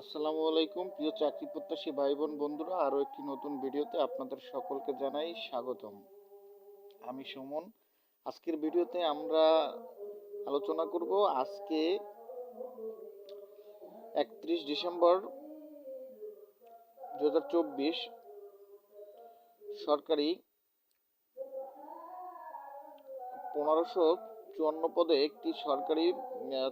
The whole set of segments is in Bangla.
আসসালামু আলাইকুম প্রিয় চাকরি প্রত্যাশী ভাই বোন বন্ধুরা, আরও একটি নতুন ভিডিওতে আপনাদের সকলকে জানাই স্বাগতম। আমি সুমন। আজকের ভিডিওতে আমরা আলোচনা করব আজকে 31 ডিসেম্বর 2024 সরকারি 1554 পদে একটি সরকারি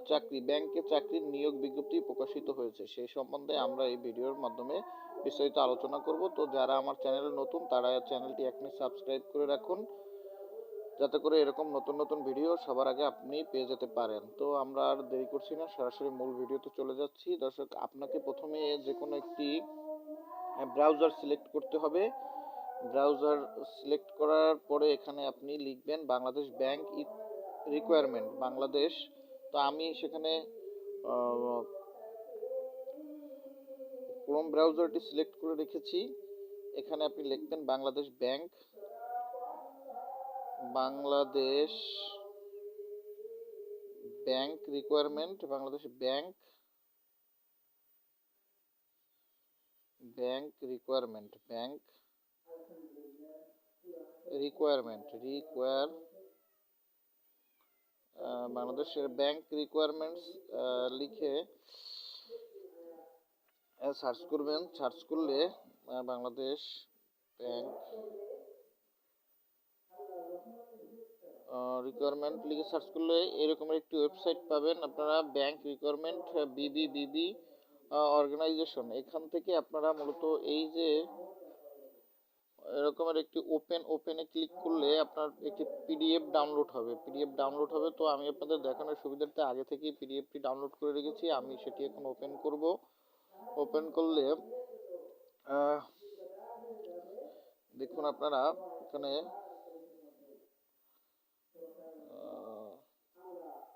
চাকরি ব্যাংকে চাকরির নিয়োগ বিজ্ঞপ্তি প্রকাশিত হয়েছে। সেই সম্বন্ধে আমরা এই ভিডিওর মাধ্যমে বিস্তারিত আলোচনা করব। তো যারা আমার চ্যানেলে নতুন তারা চ্যানেলটি এখনই সাবস্ক্রাইব করে রাখুন, যাতে করে এরকম নতুন নতুন ভিডিও সবার আগে আপনি পেয়ে যেতে পারেন। তো আমরা আর দেরি করছি না, সরাসরি মূল ভিডিওতে চলে যাচ্ছি। দর্শক, আপনাকে প্রথমে যে কোনো একটি ব্রাউজার সিলেক্ট করতে হবে। ব্রাউজার সিলেক্ট করার পরে এখানে আপনি লিখবেন বাংলাদেশ ব্যাংক রিকোয়ারমেন্ট বাংলাদেশ। তো আমি সেখানে ক্রোম ব্রাউজারটি সিলেক্ট করে রেখেছি। এখানে আপনি লিখবেন Bangladesh bank requirement Bangladesh bank বাংলাদেশের ব্যাংক রিকোয়ারমেন্টস লিখে সার্চ করবেন। সার্চ করলে বাংলাদেশ ব্যাংক রিকোয়ারমেন্ট লিখে সার্চ করলে এরকম একটি ওয়েবসাইট পাবেন আপনারা, ব্যাংক রিকোয়ারমেন্ট বিবি অর্গানাইজেশন। এখান থেকে আপনারা মূলত এই যে এরকমের একটি ওপেনে ক্লিক করলে আপনার একটি পিডিএফ ডাউনলোড হবে। তো আমি আপনাদের দেখানোর সুবিধার্থে আগে থেকেই পিডিএফটি ডাউনলোড করে রেখেছি। আমি সেটি এখন ওপেন করব। ওপেন করলে দেখুন আপনারা এখানে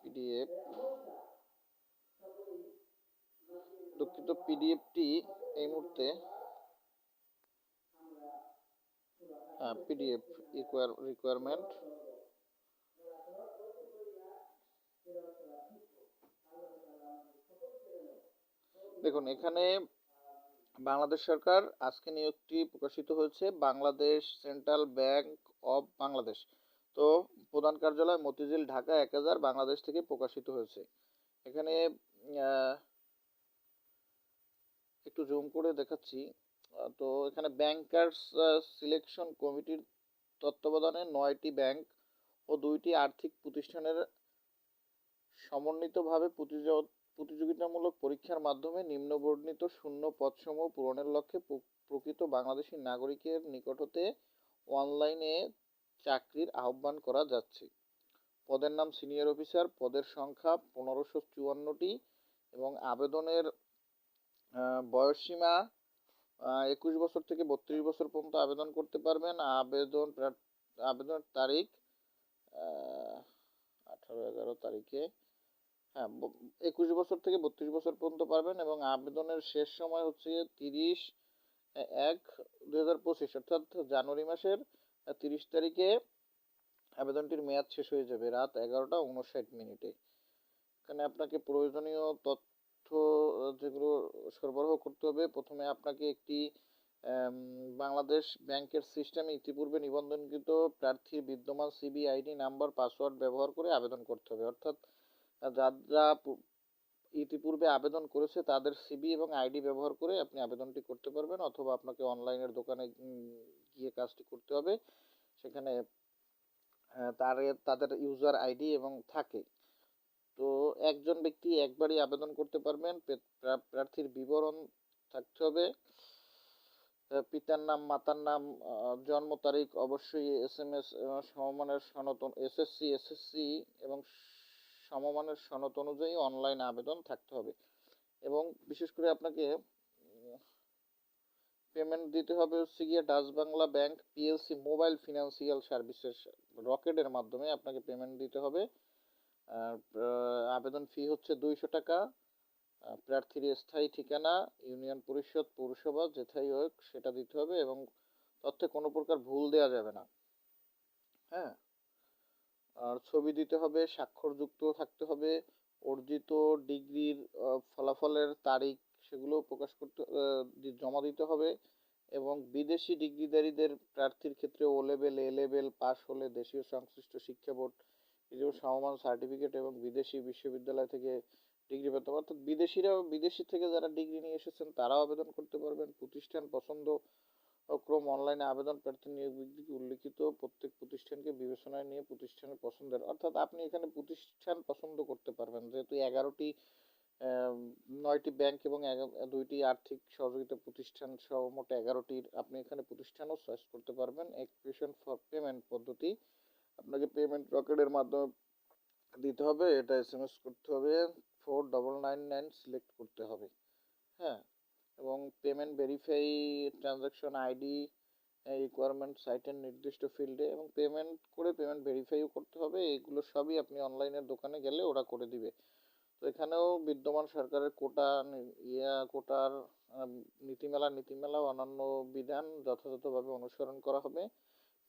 পিডিএফ, দুঃখিত, পিডিএফটি এই মুহূর্তে পিডিএফ রিকোয়ারমেন্ট দেখুন, এখানে বাংলাদেশ সরকার আজকে নিয়োগটি প্রকাশিত হয়েছে, Bangladesh central bank of Bangladesh. তো প্রধান কার্যালয় মতিঝিল, ঢাকা 1000, বাংলাদেশ থেকে প্রকাশিত হয়েছে। এখানে একটু জুম করে দেখাচ্ছি। তো এখানে ব্যাংকার্স সিলেকশন কমিটির তত্ত্বাবধানে 9টি ব্যাংক ও 2টি আর্থিক প্রতিষ্ঠানের সমন্বিতভাবে প্রতিযোগিতামূলক পরীক্ষার মাধ্যমে নিম্নবর্ণিত শূন্য পদসমূহ পূরণের লক্ষ্যে প্রকৃত বাংলাদেশী নাগরিকের নিকট হতে অনলাইনে চাকরির আহ্বান করা যাচ্ছে। পদের নাম সিনিয়র অফিসার, পদের সংখ্যা 1554টি এবং আবেদনের বয়সসীমা 21 বছর থেকে 32 বছর পর্যন্ত আবেদন করতে পারবেন। আবেদনের তারিখ 18/11 তারিখে, 21 বছর থেকে 32 বছর পর্যন্ত পারবেন এবং আবেদনের শেষ সময় হচ্ছে 30/1/2025, অর্থাৎ জানুয়ারি মাসের 30 তারিখে আবেদনটির মেয়াদ শেষ হয়ে যাবে রাত 11টা 59 মিনিটে। এখানে আপনাকে প্রয়োজনীয় তথ্য যেগুলো সরবরাহ করতে হবে, প্রথমে আপনাকে একটি বাংলাদেশ ব্যাংকের সিস্টেমে ইতিপূর্বে নিবন্ধনকৃত প্রার্থীর বিদ্যমান সিবি আইডি নাম্বার পাসওয়ার্ড ব্যবহার করে আবেদন করতে হবে। অর্থাৎ যারা ইতিপূর্বে আবেদন করেছে তাদের সিবি এবং আইডি ব্যবহার করে আপনি আবেদনটি করতে পারবেন, অথবা আপনাকে অনলাইনের দোকানে গিয়ে কাজটি করতে হবে। সেখানে তাদের ইউজার আইডি এবং থাকে। তো একজন ব্যক্তি একবারই আবেদন করতে পারবেন। প্রার্থীর বিবরণ থাকতে হবে, পিতার নাম, মাতার নাম, জন্ম তারিখ, অবশ্যই SMS সমমানের সনদ, এসএসসি এবং সমমানের সনদ অনুযায়ী অনলাইন আবেদন থাকতে হবে। এবং বিশেষ করে আপনাকে পেমেন্ট দিতে হবে হচ্ছে গিয়ে Dutch Bangla bank PLC mobile financial services রকেটের মাধ্যমে আপনাকে পেমেন্ট দিতে হবে। আবেদন ফি হচ্ছে 200 টাকা। প্রার্থীর স্থায়ী ঠিকানা ইউনিয়ন পরিষদ, পৌরসভা, যেথায় হোক সেটা দিতে হবে এবং তথ্যে কোনো প্রকার ভুল দেওয়া যাবে না। হ্যাঁ, আর ছবি দিতে হবে, স্বাক্ষরযুক্ত থাকতে হবে, অর্জিত ডিগ্রির ফলাফলের তারিখ সেগুলো প্রকাশ করতে জমা দিতে হবে। এবং বিদেশি ডিগ্রিধারীদের প্রার্থীর ক্ষেত্রে ও লেভেল, এ লেভেল পাস হলে দেশীয় সংশ্লিষ্ট শিক্ষা বোর্ড হিসেবে সমমান সার্টিফিকেট এবং বিদেশি বিশ্ববিদ্যালয় থেকে ডিগ্রি পেতে হবে। অর্থাৎ বিদেশি থেকে যারা ডিগ্রি নিয়ে এসেছেন তারাও আবেদন করতে পারবেন। প্রতিষ্ঠান পছন্দ ক্রম অনলাইনে আবেদন প্রার্থী নিয়োগ বিজ্ঞপ্তি উল্লিখিত প্রত্যেক প্রতিষ্ঠানকে বিবেচনায় নিয়ে প্রতিষ্ঠানের পছন্দের, অর্থাৎ আপনি এখানে প্রতিষ্ঠান পছন্দ করতে পারবেন। যেহেতু 11টি 9টি ব্যাংক এবং 2টি আর্থিক সহযোগিতা প্রতিষ্ঠান সহ মোট 11টির আপনি এখানে প্রতিষ্ঠানও চয়েস করতে পারবেন। অ্যাপ্লিকেশন ফর পেমেন্ট পদ্ধতি আপনাকে পেমেন্ট রকেটের মাধ্যমে দিতে হবে। এটা SMS করতে হবে, 4999 সিলেক্ট করতে হবে। হ্যাঁ, এবং payment verify transaction ID requirement সাইটের নির্দিষ্ট ফিল্ডে এবং পেমেন্ট করে পেমেন্ট ভেরিফাইও করতে হবে। এগুলো সবই আপনি অনলাইনের দোকানে গেলে ওরা করে দিবে। তো এখানেও বিদ্যমান সরকারের কোটার নীতিমালা ও অন্যান্য বিধান যথাযথভাবে অনুসরণ করা হবে।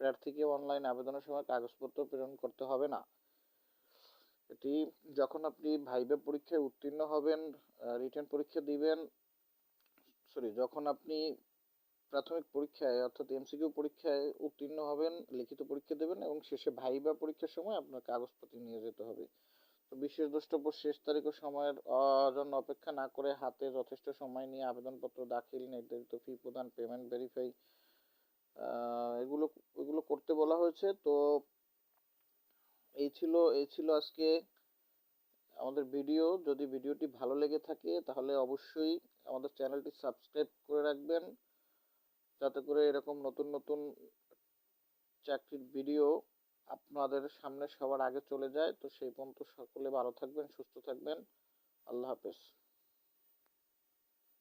প্রার্থীকে অনলাইন আবেদনের সময় কাগজপত্র প্রেরণ করতে হবে না। এটি যখন আপনি ভাইভা পরীক্ষায় উত্তীর্ণ হবেন, রিটেন পরীক্ষা দিবেন, যখন আপনি প্রাথমিক পরীক্ষায় অর্থাৎ MCQ পরীক্ষায় উত্তীর্ণ হবেন, লিখিত পরীক্ষা দেবেন এবং শেষে ভাইভা পরীক্ষার সময় আপনার কাগজপত্র নিয়ে যেতে হবে। তো বিশেষ দ্রষ্টব্য, শেষ তারিখ ও সময়ের জন্য অপেক্ষা না করে হাতে যথেষ্ট সময় নিয়ে আবেদনপত্র দাখিল, নির্ধারিত ফি প্রদান, পেমেন্ট ভেরিফাই এগুলো এগুলো করতে বলা হয়েছে। তো এই ছিল আজকে আমাদের ভিডিও। যদি ভিডিওটি ভালো লেগে থাকে তাহলে অবশ্যই আমাদের চ্যানেলটি সাবস্ক্রাইব করে রাখবেন, যাতে করে এরকম নতুন নতুন চাকরির ভিডিও আপনাদের সামনে সবার আগে চলে যায়। তো সেই পর্যন্ত সকলে ভালো থাকবেন, সুস্থ থাকবেন। আল্লাহ হাফেজ।